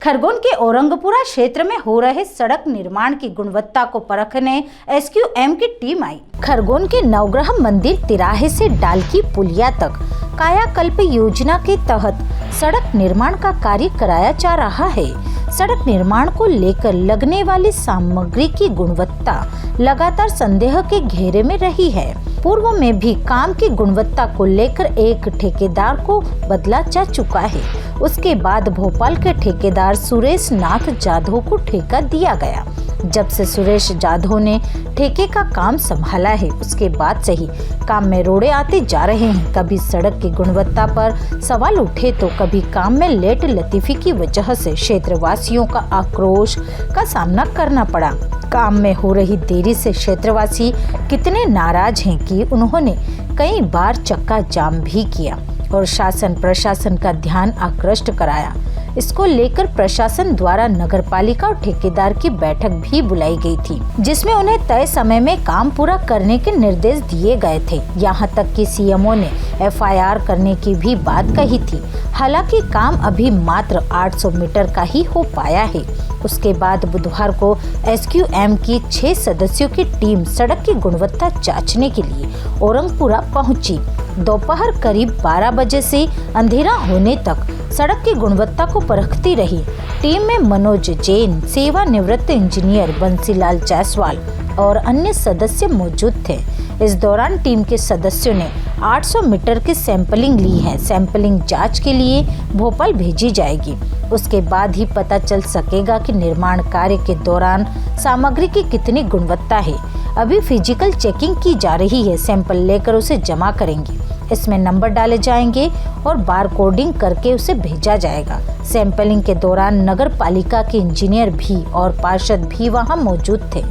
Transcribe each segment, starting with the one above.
खरगोन के औरंगपुरा क्षेत्र में हो रहे सड़क निर्माण की गुणवत्ता को परखने एसक्यूएम की टीम आई। खरगोन के नवग्रह मंदिर तिराहे से डालकी पुलिया तक कायाकल्प योजना के तहत सड़क निर्माण का कार्य कराया जा रहा है। सड़क निर्माण को लेकर लगने वाली सामग्री की गुणवत्ता लगातार संदेह के घेरे में रही है। पूर्व में भी काम की गुणवत्ता को लेकर एक ठेकेदार को बदला जा चुका है। उसके बाद भोपाल के ठेकेदार सुरेश नाथ जाधव को ठेका दिया गया। जब से सुरेश जाधव ने ठेके का काम संभाला है, उसके बाद से ही काम में रोड़े आते जा रहे हैं। कभी सड़क की गुणवत्ता पर सवाल उठे तो कभी काम में लेट लतीफी की वजह से क्षेत्रवासियों का आक्रोश का सामना करना पड़ा। काम में हो रही देरी से क्षेत्रवासी कितने नाराज हैं कि उन्होंने कई बार चक्का जाम भी किया और शासन प्रशासन का ध्यान आकृष्ट कराया। इसको लेकर प्रशासन द्वारा नगरपालिका और ठेकेदार की बैठक भी बुलाई गई थी, जिसमें उन्हें तय समय में काम पूरा करने के निर्देश दिए गए थे। यहाँ तक कि सीएमओ ने एफआईआर करने की भी बात कही थी। हालांकि काम अभी मात्र 800 मीटर का ही हो पाया है। उसके बाद बुधवार को एसक्यूएम की 6 सदस्यों की टीम सड़क की गुणवत्ता जांचने के लिए औरंगपुरा पहुंची। दोपहर करीब 12 बजे से अंधेरा होने तक सड़क की गुणवत्ता को परखती रही। टीम में मनोज जैन, सेवानिवृत्त इंजीनियर बंसीलाल जायसवाल और अन्य सदस्य मौजूद थे। इस दौरान टीम के सदस्यों ने 800 मीटर की सैंपलिंग ली है। सैंपलिंग जांच के लिए भोपाल भेजी जाएगी। उसके बाद ही पता चल सकेगा कि निर्माण कार्य के दौरान सामग्री की कितनी गुणवत्ता है। अभी फिजिकल चेकिंग की जा रही है। सैंपल लेकर उसे जमा करेंगे। इसमें नंबर डाले जाएंगे और बार कोडिंग करके उसे भेजा जाएगा। सैंपलिंग के दौरान नगर पालिका के इंजीनियर भी और पार्षद भी वहां मौजूद थे।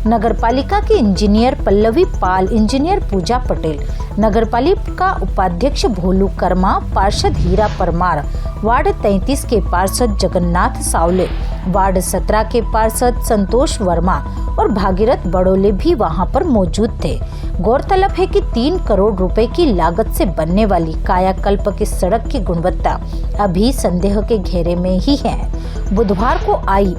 नगर पालिका के इंजीनियर पल्लवी पाल, इंजीनियर पूजा पटेल, नगर पालिका उपाध्यक्ष भोलू कर्मा, पार्षद हीरा परमार, वार्ड 33 के पार्षद जगन्नाथ सावले, वार्ड 17 के पार्षद संतोष वर्मा और भागीरथ बड़ोले भी वहां पर मौजूद थे। गौरतलब है कि 3 करोड़ रुपए की लागत से बनने वाली कायाकल्प की सड़क की गुणवत्ता अभी संदेह के घेरे में ही है। बुधवार को आई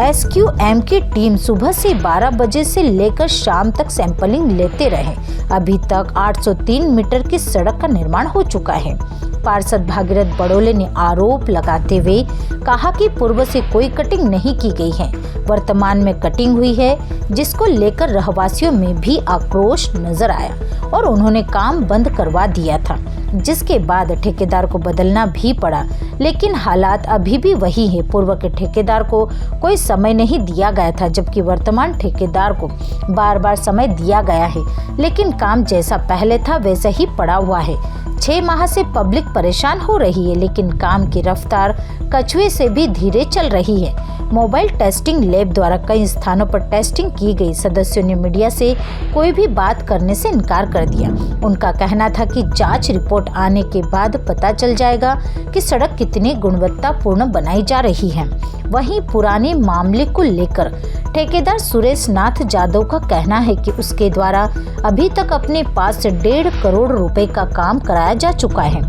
एसक्यूएम की टीम सुबह से 12 बजे से लेकर शाम तक सैंपलिंग लेते रहे। अभी तक 803 मीटर की सड़क का निर्माण हो चुका है। पार्षद भागीरथ बड़ोले ने आरोप लगाते हुए कहा कि पूर्व से कोई कटिंग नहीं की गई है, वर्तमान में कटिंग हुई है, जिसको लेकर रहवासियों में भी आक्रोश नजर आया और उन्होंने काम बंद करवा दिया था, जिसके बाद ठेकेदार को बदलना भी पड़ा। लेकिन हालात अभी भी वही है। पूर्व के ठेकेदार को कोई समय नहीं दिया गया था, जबकि वर्तमान ठेकेदार को बार बार समय दिया गया है, लेकिन काम जैसा पहले था वैसा ही पड़ा हुआ है। 6 माह से पब्लिक परेशान हो रही है, लेकिन काम की रफ्तार कछुए से भी धीरे चल रही है। मोबाइल टेस्टिंग लैब द्वारा कई स्थानों पर टेस्टिंग की गई। सदस्यों ने मीडिया से कोई भी बात करने से इनकार कर दिया। उनका कहना था कि जांच रिपोर्ट आने के बाद पता चल जाएगा कि सड़क कितनी गुणवत्तापूर्ण बनाई जा रही है। वहीं पुराने मामले को लेकर ठेकेदार सुरेश नाथ जाधव का कहना है कि उसके द्वारा अभी तक अपने पास से 1.5 करोड़ रुपए का काम कराया जा चुका है।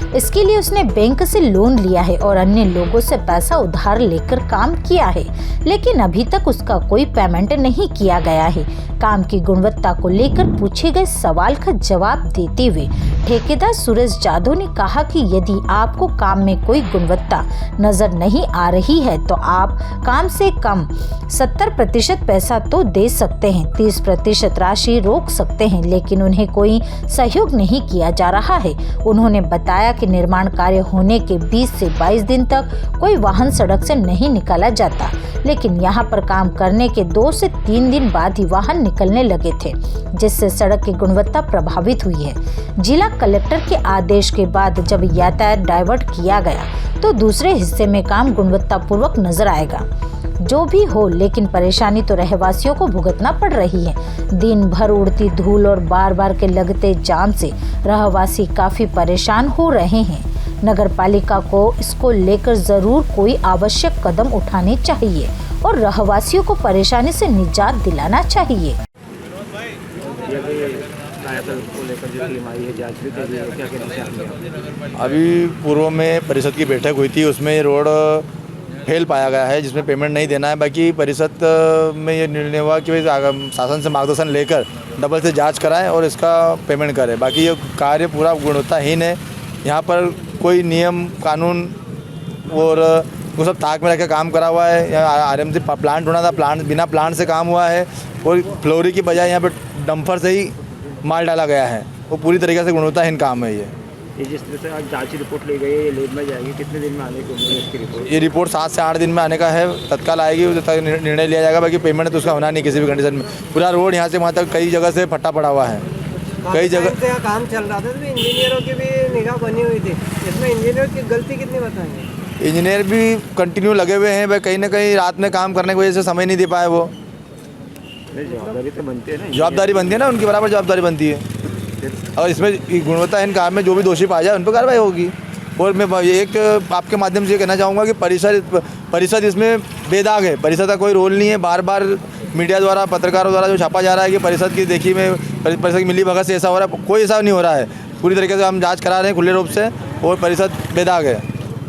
इसके लिए उसने बैंक से लोन लिया है और अन्य लोगों से पैसा उधार लेकर काम किया है, लेकिन अभी तक उसका कोई पेमेंट नहीं किया गया है। काम की गुणवत्ता को लेकर पूछे गए सवाल का जवाब देते हुए ठेकेदार सुरेश जाधव ने कहा कि यदि आपको काम में कोई गुणवत्ता नजर नहीं आ रही है तो आप काम से कम 70% पैसा तो दे सकते हैं, 30% राशि रोक सकते हैं, लेकिन उन्हें कोई सहयोग नहीं किया जा रहा है। उन्होंने बताया कि निर्माण कार्य होने के 20 से 22 दिन तक कोई वाहन सड़क से नहीं निकाला जाता, लेकिन यहाँ पर काम करने के 2 से 3 दिन बाद ही वाहन निकलने लगे थे, जिससे सड़क की गुणवत्ता प्रभावित हुई है। जिला कलेक्टर के आदेश के बाद जब यातायात डाइवर्ट किया गया तो दूसरे हिस्से में काम गुणवत्तापूर्वक नजर आएगा। जो भी हो, लेकिन परेशानी तो रहवासियों को भुगतना पड़ रही है। दिन भर उड़ती धूल और बार बार के लगते जाम से रहवासी काफी परेशान हो रहे हैं। नगर पालिका को इसको लेकर जरूर कोई आवश्यक कदम उठाने चाहिए और रहवासियों को परेशानी से निजात दिलाना चाहिए। अभी पूर्व में परिषद की बैठक हुई थी, उसमें रोड फेल पाया गया है, जिसमें पेमेंट नहीं देना है। बाकी परिषद में ये निर्णय हुआ कि भाई शासन से मार्गदर्शन लेकर डबल से जांच कराएं और इसका पेमेंट करें। बाकी ये कार्य पूरा गुणवत्ताहीन है। यहाँ पर कोई नियम कानून और वो सब ताक में रख के काम करा हुआ है। यहाँ आरएमसी प्लांट होना था, बिना प्लांट से काम हुआ है और फ्लोरी की बजाय यहाँ पर डंपर से ही माल डाला गया है। वो पूरी तरीके से गुणवत्ताहीन काम है। ये जिस तरह से आज जांच रिपोर्ट ली गई है, ये लेब में जाएगी, कितने दिन में आने की उम्मीद है इसकी रिपोर्ट? ये रिपोर्ट 7 से 8 दिन में आने का है, तत्काल आएगी, उस तक निर्णय लिया जाएगा। बाकी पेमेंट तो उसका होना नहीं किसी भी कंडीशन में। पूरा रोड यहाँ से वहाँ तक कई जगह से फटा पड़ा हुआ है। कई जगह काम चल रहा था, तो इंजीनियरों की भी निगाह बनी हुई थी। इसमें इंजीनियर की गलती कितनी बताएंगे? इंजीनियर भी कंटिन्यू लगे हुए हैं भाई, कहीं ना कहीं रात में काम करने की वजह से समय नहीं दे पाए। वो जवाबदारी तो बनती है ना, जवाबदारी बनती है ना, उनकी बराबर जवाबदारी बनती है। और इसमें गुणवत्ताहीन काम में जो भी दोषी पाया जाए उन पर कार्रवाई होगी। और मैं एक आपके माध्यम से ये कहना चाहूँगा कि परिषद इसमें बेदाग है। परिषद का कोई रोल नहीं है। बार बार मीडिया द्वारा, पत्रकारों द्वारा जो छापा जा रहा है कि परिषद की देखी में परिषद की मिली भगत से ऐसा हो रहा है, कोई ऐसा नहीं हो रहा है। पूरी तरीके से हम जांच करा रहे हैं खुले रूप से, और परिषद बेदाग है।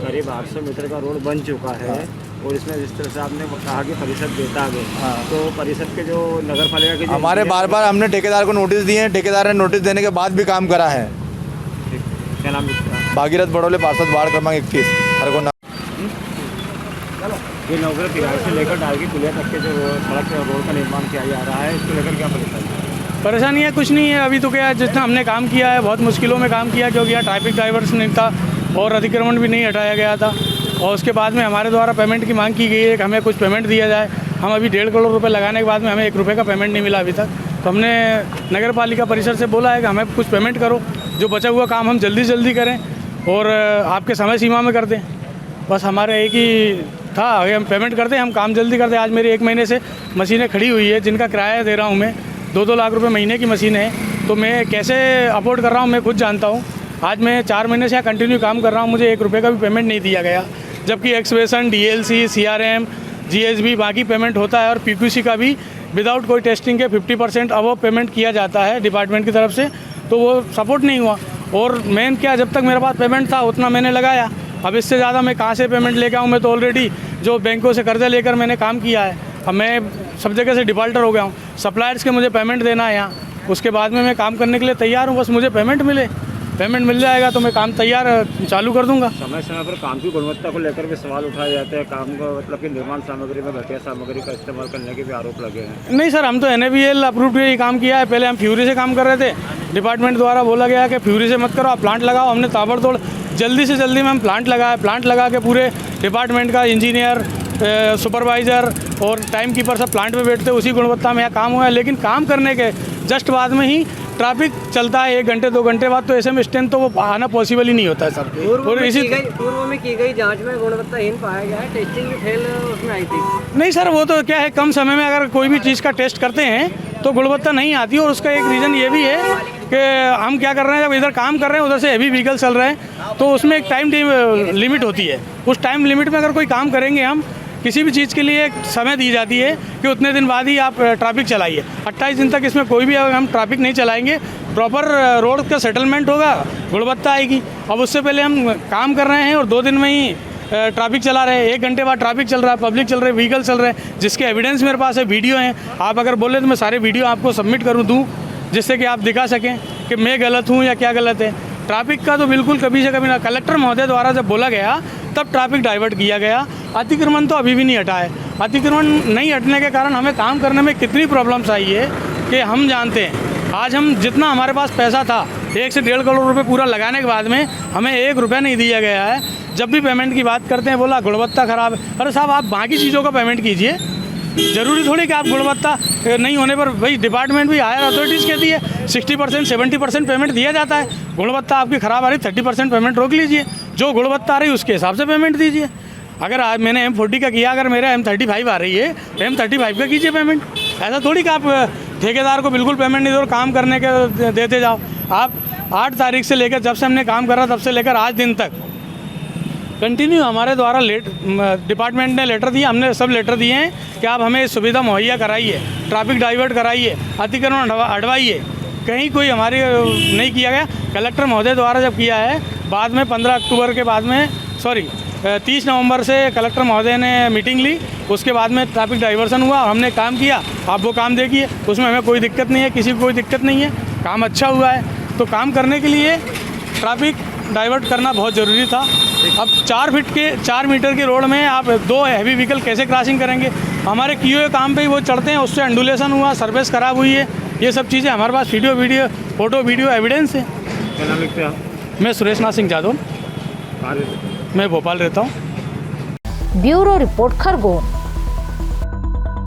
करीब 800 मीटर का रोड बन चुका है। और इसमें जिस तरह से आपने कहा कि परिषद बेदाग है, तो परिषद के जो नगर पालिका के हमारे बार हमने ठेकेदार को नोटिस दिए हैं। ठेकेदार ने नोटिस देने के बाद भी काम करा है। क्या नाम है? भागीरथ बड़ोले, पार्षद, वार्ड क्रमांक 21, खरगोन। ये नौकरी तिराही से लेकर डालगी पुलिया तक के जो सड़क रोड का निर्माण किया जा रहा है, इसको लेकर क्या परेशानी है? कुछ नहीं है। अभी तो क्या है, जितना हमने काम किया है बहुत मुश्किलों में काम किया, क्योंकि यहाँ ट्रैफिक डाइवर्स नहीं था और अतिक्रमण भी नहीं हटाया गया था। और उसके बाद में हमारे द्वारा पेमेंट की मांग की गई है कि हमें कुछ पेमेंट दिया जाए। हम अभी 1.5 करोड़ रुपए लगाने के बाद में हमें 1 रुपये का पेमेंट नहीं मिला अभी तक। तो हमने नगर पालिका परिषद से बोला है कि हमें कुछ पेमेंट करो, जो बचा हुआ काम हम जल्दी से जल्दी करें और आपके समय सीमा में कर दें। बस हमारा एक ही था, हम पेमेंट करते हैं, हम काम जल्दी करते हैं। आज मेरी 1 महीने से मशीनें खड़ी हुई है, जिनका किराया दे रहा हूँ मैं। 2-2 लाख रुपए महीने की मशीन है, तो मैं कैसे अफोर्ड कर रहा हूँ मैं खुद जानता हूँ। आज मैं 4 महीने से यहाँ कंटिन्यू काम कर रहा हूँ, मुझे 1 रुपये का भी पेमेंट नहीं दिया गया। जबकि एक्सवेशन, डीएलसी, सीआरएम, जीएसबी बाकी पेमेंट होता है, और पीक्यूसी का भी विदाउट कोई टेस्टिंग के 50% अबव पेमेंट किया जाता है डिपार्टमेंट की तरफ से। तो वो सपोर्ट नहीं हुआ। और मेन क्या, जब तक मेरे पास पेमेंट था उतना मैंने लगाया। अब इससे ज़्यादा मैं कहाँ से पेमेंट लेके आऊँ? मैं तो ऑलरेडी जो बैंकों से कर्जा लेकर मैंने काम किया है, अब मैं सब जगह से डिफॉल्टर हो गया हूँ। सप्लायर्स के मुझे पेमेंट देना है यहाँ, उसके बाद में मैं काम करने के लिए तैयार हूँ। बस मुझे पेमेंट मिले, पेमेंट मिल जाएगा तो मैं काम तैयार चालू कर दूंगा। समय समय पर काम की गुणवत्ता को लेकर भी सवाल उठाए जाते हैं। काम को मतलब कि निर्माण सामग्री में घटिया सामग्री का इस्तेमाल करने के भी आरोप लगे हैं। नहीं सर, हम तो NABL अप्रूव्ड ही काम किया है। पहले हम फ्यूरी से काम कर रहे थे, डिपार्टमेंट द्वारा बोला गया कि फ्यूरी से मत करो, आप प्लांट लगाओ। हमने ताबड़तोड़ जल्दी से जल्दी में हम प्लांट लगाया। प्लांट लगा के पूरे डिपार्टमेंट का इंजीनियर, सुपरवाइज़र और टाइम कीपर सब प्लांट में बैठते, उसी गुणवत्ता में यहाँ काम हुआ है। लेकिन काम करने के जस्ट बाद में ही ट्रैफिक चलता है, 1 घंटे 2 घंटे बाद, तो ऐसे में स्ट्रेंथ तो वो आना पॉसिबल ही नहीं होता है सर। पूर्व में की गई जांच में गुणवत्ताहीन पाया गया है, टेस्टिंग भी फेल उसमें आई थी। नहीं सर, वो तो क्या है, कम समय में अगर कोई भी चीज़ का टेस्ट करते हैं तो गुणवत्ता नहीं आती। और उसका एक रीज़न ये भी है कि हम क्या कर रहे हैं, जब इधर काम कर रहे हैं उधर से हैवी व्हीकल चल रहे हैं, तो उसमें एक टाइम लिमिट होती है। उस टाइम लिमिट में अगर कोई काम करेंगे, हम किसी भी चीज़ के लिए एक समय दी जाती है कि उतने दिन बाद ही आप ट्रैफिक चलाइए। 28 दिन तक इसमें कोई भी अगर हम ट्रैफिक नहीं चलाएंगे, प्रॉपर रोड का सेटलमेंट होगा, गुणवत्ता आएगी। अब उससे पहले हम काम कर रहे हैं और 2 दिन में ही ट्रैफिक चला रहे हैं। 1 घंटे बाद ट्रैफिक चल रहा है, पब्लिक चल रहे हैं, व्हीकल चल रहे हैं, जिसके एविडेंस मेरे पास है, वीडियो हैं। आप अगर बोले तो मैं सारे वीडियो आपको सबमिट दूँ, जिससे कि आप दिखा सकें कि मैं गलत हूँ या क्या गलत है। ट्रैफिक का तो बिल्कुल कभी से कभी ना, कलेक्टर महोदय द्वारा जब बोला गया तब ट्रैफिक डाइवर्ट किया गया। अतिक्रमण तो अभी भी नहीं हटा है। अतिक्रमण नहीं हटने के कारण हमें काम करने में कितनी प्रॉब्लम्स आई है कि हम जानते हैं। आज हम जितना हमारे पास पैसा था, 1 से 1.5 करोड़ रुपए पूरा लगाने के बाद में हमें 1 रुपया नहीं दिया गया है। जब भी पेमेंट की बात करते हैं, बोला गुणवत्ता ख़राब है। अरे साहब, आप बाकी चीज़ों का पेमेंट कीजिए, ज़रूरी थोड़ी कि आप गुणवत्ता नहीं होने पर, भाई डिपार्टमेंट भी हायर अथॉरिटीज़ कहती है 60% 70% पेमेंट दिया जाता है। गुणवत्ता आपकी ख़राब आ रही, 30% पेमेंट रोक लीजिए, जो गुणवत्ता आ रही उसके हिसाब से पेमेंट दीजिए। अगर आज मैंने M40 का किया, अगर मेरा M35 आ रही है तो M35 का कीजिए पेमेंट। ऐसा थोड़ी कि आप ठेकेदार को बिल्कुल पेमेंट नहीं दो और काम करने के देते जाओ। आप 8 तारीख से लेकर, जब से हमने काम करा तब से लेकर आज दिन तक कंटिन्यू हमारे द्वारा डिपार्टमेंट ने लेटर दिए, हमने सब लेटर दिए हैं कि आप हमें सुविधा मुहैया कराइए, ट्रैफिक डाइवर्ट कराइए, अतिक्रमण हटवाइए। कहीं कोई हमारी नहीं किया गया। कलेक्टर महोदय द्वारा जब किया है, बाद में 15 अक्टूबर के बाद में, 30 नवंबर से कलेक्टर महोदय ने मीटिंग ली, उसके बाद में ट्रैफिक डाइवर्सन हुआ और हमने काम किया। आप वो काम देखिए, उसमें हमें कोई दिक्कत नहीं है, किसी को कोई दिक्कत नहीं है, काम अच्छा हुआ है। तो काम करने के लिए ट्रैफिक डाइवर्ट करना बहुत ज़रूरी था। अब 4 मीटर के रोड में आप 2 हैवी व्हीकल कैसे क्रॉसिंग करेंगे? हमारे किए हुए काम पे ही वो चढ़ते हैं, उससे अंडुलेशन हुआ, सर्विस ख़राब हुई है। ये सब चीज़ें हमारे पास फोटो वीडियो एविडेंस है। क्या नाम लिखते हैं आप? मैं सुरेश नाथ सिंह जादव, कहाँ रहते हैं? मैं भोपाल रहता हूँ। Bureau report Khargone.